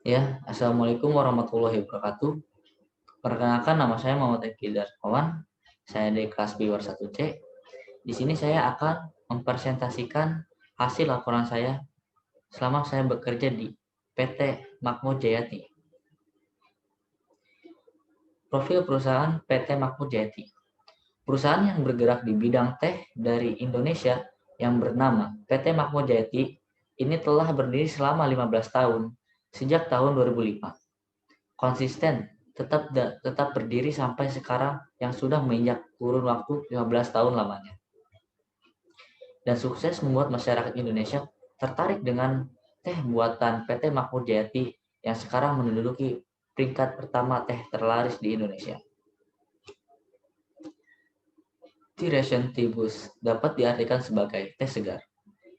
Ya, Assalamualaikum warahmatullahi wabarakatuh. Perkenalkan, nama saya Muhammad Eki Darmawan. Saya dari kelas B 1C. Di sini saya akan mempresentasikan hasil laporan saya selama saya bekerja di PT Makmur Jayati. Profil perusahaan PT Makmur Jayati. Perusahaan yang bergerak di bidang teh dari Indonesia yang bernama PT Makmur Jayati ini telah berdiri selama 15 tahun, sejak tahun 2005. Konsisten, tetap berdiri sampai sekarang yang sudah menginjak kurun waktu 15 tahun lamanya. Dan sukses membuat masyarakat Indonesia tertarik dengan teh buatan PT Makmur Jayati yang sekarang menduduki peringkat pertama teh terlaris di Indonesia. Tea Tibus dapat diartikan sebagai teh segar,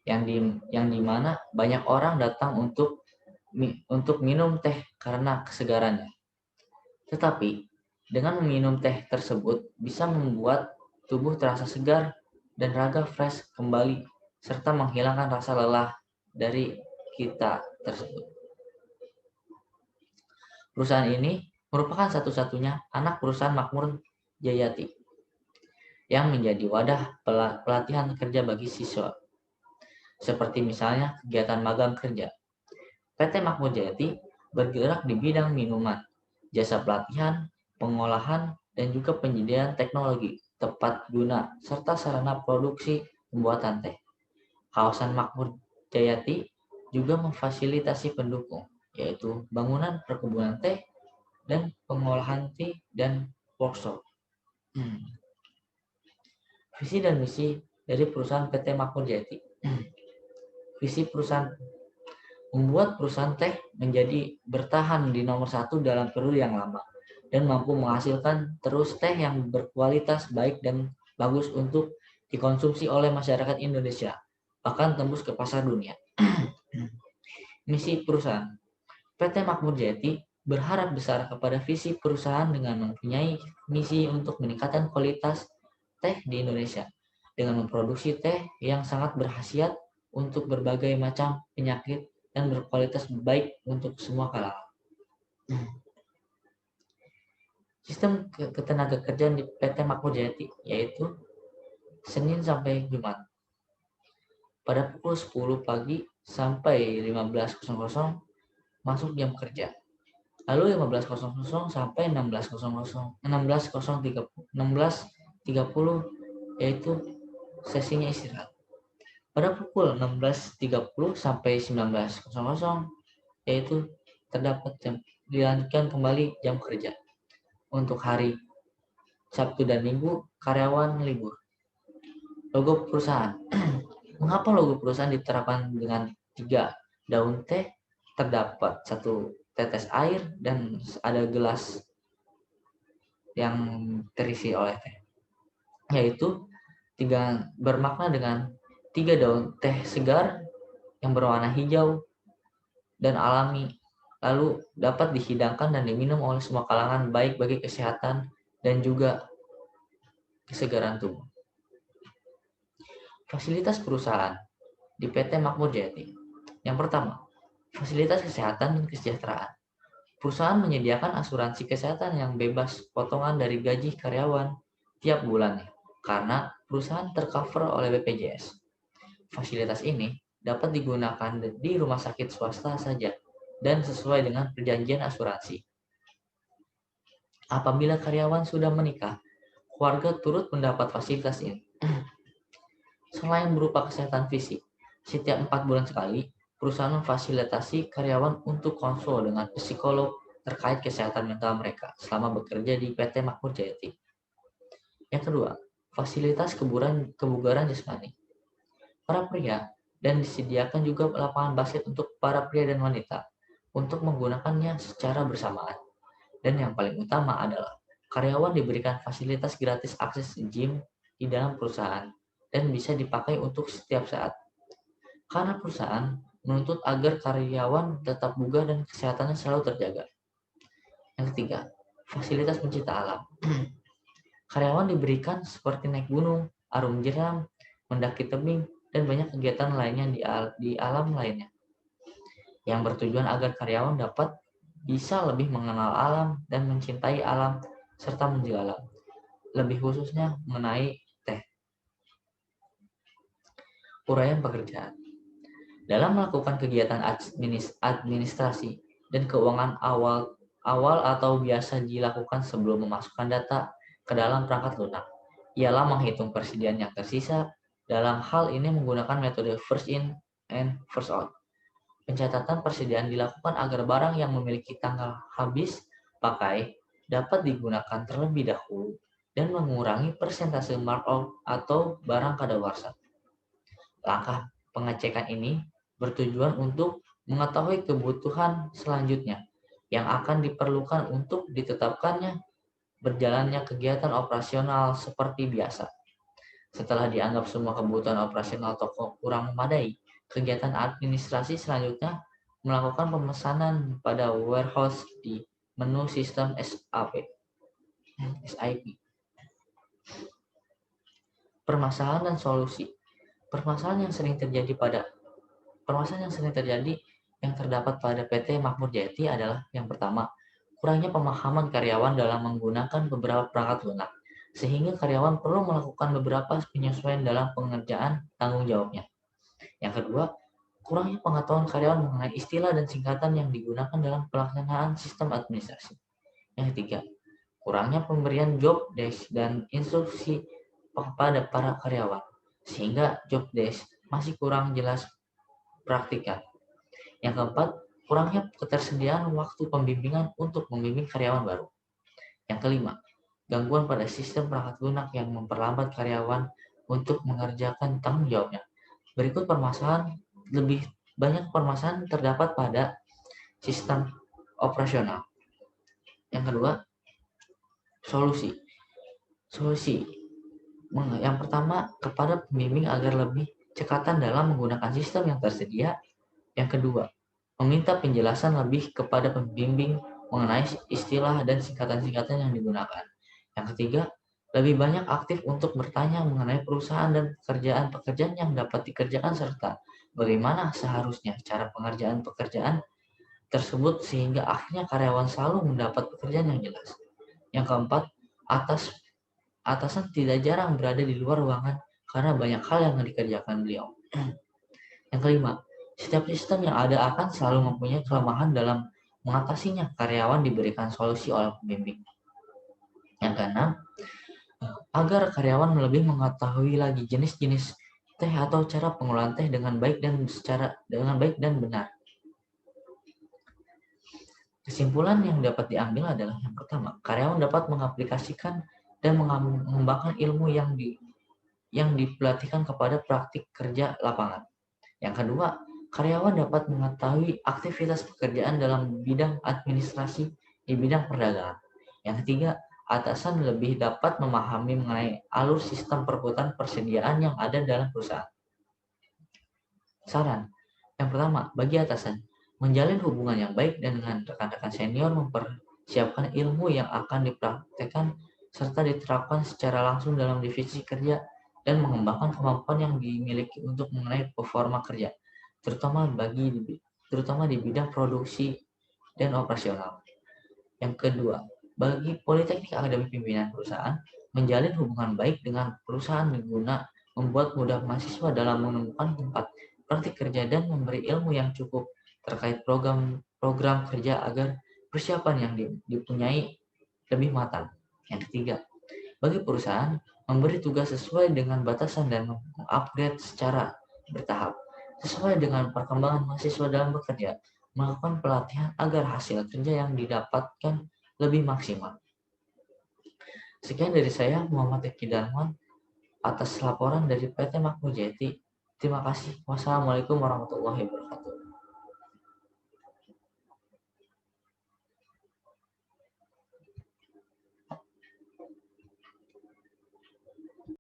yang dimana banyak orang datang untuk minum teh karena kesegarannya. Tetapi, dengan meminum teh tersebut bisa membuat tubuh terasa segar dan raga fresh kembali, serta menghilangkan rasa lelah dari kita tersebut. Perusahaan ini merupakan satu-satunya anak perusahaan Makmur Jayati yang menjadi wadah pelatihan kerja bagi siswa, seperti misalnya kegiatan magang kerja. PT Makmur Jayati bergerak di bidang minuman, jasa pelatihan, pengolahan, dan juga penyediaan teknologi tepat guna serta sarana produksi pembuatan teh. Kawasan Makmur Jayati juga memfasilitasi pendukung, yaitu bangunan perkebunan teh dan pengolahan teh dan workshop. Visi dan misi dari perusahaan PT Makmur Jayati. Visi perusahaan membuat perusahaan teh menjadi bertahan di nomor 1 dalam periode yang lama dan mampu menghasilkan terus teh yang berkualitas baik dan bagus untuk dikonsumsi oleh masyarakat Indonesia, bahkan tembus ke pasar dunia. Misi perusahaan. PT Makmur Jayati berharap besar kepada visi perusahaan dengan mempunyai misi untuk meningkatkan kualitas teh di Indonesia dengan memproduksi teh yang sangat berkhasiat untuk berbagai macam penyakit dan berkualitas baik untuk semua kalangan. Sistem ketenaga kerjaan di PT Makmur Jayati yaitu Senin sampai Jumat pada pukul 10 pagi sampai 15.00 masuk jam kerja. Lalu 15.00 sampai 16.30 yaitu sesinya istirahat. Pada pukul 16.30 sampai 19.00 yaitu terdapat dilanjutkan kembali jam kerja. Untuk hari Sabtu dan Minggu karyawan libur. Logo perusahaan. Mengapa logo perusahaan diterapkan dengan 3 daun teh, terdapat 1 tetes air dan ada gelas yang terisi oleh teh, yaitu bermakna dengan 3 daun teh segar yang berwarna hijau dan alami, lalu dapat dihidangkan dan diminum oleh semua kalangan baik bagi kesehatan dan juga kesegaran tubuh. Fasilitas perusahaan di PT Makmur Jayati. Yang pertama, fasilitas kesehatan dan kesejahteraan. Perusahaan menyediakan asuransi kesehatan yang bebas potongan dari gaji karyawan tiap bulannya, karena perusahaan tercover oleh BPJS. Fasilitas ini dapat digunakan di rumah sakit swasta saja dan sesuai dengan perjanjian asuransi. Apabila karyawan sudah menikah, keluarga turut mendapat fasilitas ini. Selain berupa kesehatan fisik, setiap 4 bulan sekali, perusahaan memfasilitasi karyawan untuk konsul dengan psikolog terkait kesehatan mental mereka selama bekerja di PT Makmur Jayati. Yang kedua, fasilitas kebugaran jasmani. Para pria dan disediakan juga lapangan basket untuk para pria dan wanita untuk menggunakannya secara bersamaan. Dan yang paling utama adalah karyawan diberikan fasilitas gratis akses gym di dalam perusahaan dan bisa dipakai untuk setiap saat. Karena perusahaan menuntut agar karyawan tetap bugar dan kesehatannya selalu terjaga. Yang ketiga, fasilitas pencinta alam. Karyawan diberikan seperti naik gunung, arum jeram, mendaki tebing, dan banyak kegiatan lainnya di alam lainnya. yang bertujuan agar karyawan dapat bisa lebih mengenal alam dan mencintai alam serta menjaga alam, lebih khususnya mengenai uraian pekerjaan. Dalam melakukan kegiatan administrasi dan keuangan awal atau biasa dilakukan sebelum memasukkan data ke dalam perangkat lunak, ialah menghitung persediaan yang tersisa. Dalam hal ini menggunakan metode first in and first out. Pencatatan persediaan dilakukan agar barang yang memiliki tanggal habis pakai dapat digunakan terlebih dahulu dan mengurangi persentase markup atau barang kadaluarsa. Langkah pengecekan ini bertujuan untuk mengetahui kebutuhan selanjutnya yang akan diperlukan untuk ditetapkannya berjalannya kegiatan operasional seperti biasa. Setelah dianggap semua kebutuhan operasional toko kurang memadai, kegiatan administrasi selanjutnya melakukan pemesanan pada warehouse di menu sistem SAP. Permasalahan dan solusi. Permasalahan yang sering terjadi yang terdapat pada PT Makmur Jaya adalah yang pertama, kurangnya pemahaman karyawan dalam menggunakan beberapa perangkat lunak, sehingga karyawan perlu melakukan beberapa penyesuaian dalam pengerjaan tanggung jawabnya. Yang kedua, kurangnya pengetahuan karyawan mengenai istilah dan singkatan yang digunakan dalam pelaksanaan sistem administrasi. Yang ketiga, kurangnya pemberian job desk dan instruksi kepada para karyawan, sehingga job desk masih kurang jelas praktikal. Yang keempat, kurangnya ketersediaan waktu pembimbingan untuk membimbing karyawan baru. Yang kelima, gangguan pada sistem perangkat lunak yang memperlambat karyawan untuk mengerjakan tanggung jawabnya. Berikut lebih banyak permasalahan terdapat pada sistem operasional. Yang kedua, solusi. Yang pertama, kepada pembimbing agar lebih cekatan dalam menggunakan sistem yang tersedia. Yang kedua, meminta penjelasan lebih kepada pembimbing mengenai istilah dan singkatan-singkatan yang digunakan. Yang ketiga, lebih banyak aktif untuk bertanya mengenai perusahaan dan pekerjaan-pekerjaan yang dapat dikerjakan serta bagaimana seharusnya cara pengerjaan pekerjaan tersebut sehingga akhirnya karyawan selalu mendapat pekerjaan yang jelas. Yang keempat, atasan tidak jarang berada di luar ruangan karena banyak hal yang dikerjakan beliau. Yang kelima, setiap sistem yang ada akan selalu mempunyai kelemahan dalam mengatasinya. Karyawan diberikan solusi oleh pembimbing. Yang keenam, agar karyawan lebih mengetahui lagi jenis-jenis teh atau cara pengolahan teh dengan baik dan benar. Kesimpulan yang dapat diambil adalah yang pertama, karyawan dapat mengaplikasikan dan mengembangkan ilmu yang dipelatihkan kepada praktik kerja lapangan. Yang kedua, karyawan dapat mengetahui aktivitas pekerjaan dalam bidang administrasi di bidang perdagangan. Yang ketiga, atasan lebih dapat memahami mengenai alur sistem perebutan persediaan yang ada dalam perusahaan. Saran. Yang pertama, bagi atasan, menjalin hubungan yang baik dengan rekan-rekan senior, mempersiapkan ilmu yang akan dipraktekkan serta diterapkan secara langsung dalam divisi kerja dan mengembangkan kemampuan yang dimiliki untuk mengenai performa kerja, terutama di bidang produksi dan operasional. Yang kedua, bagi Politeknik Akademi Pimpinan Perusahaan, menjalin hubungan baik dengan perusahaan guna membuat mudah mahasiswa dalam menemukan tempat praktik kerja dan memberi ilmu yang cukup terkait program kerja agar persiapan yang dipunyai lebih matang. Yang ketiga, bagi perusahaan, memberi tugas sesuai dengan batasan dan mengupgrade secara bertahap, sesuai dengan perkembangan mahasiswa dalam bekerja, melakukan pelatihan agar hasil kerja yang didapatkan lebih maksimal. Sekian dari saya, Muhammad Eki Darman, atas laporan dari PT Makmur Jaya. Terima kasih. Wassalamualaikum warahmatullahi wabarakatuh.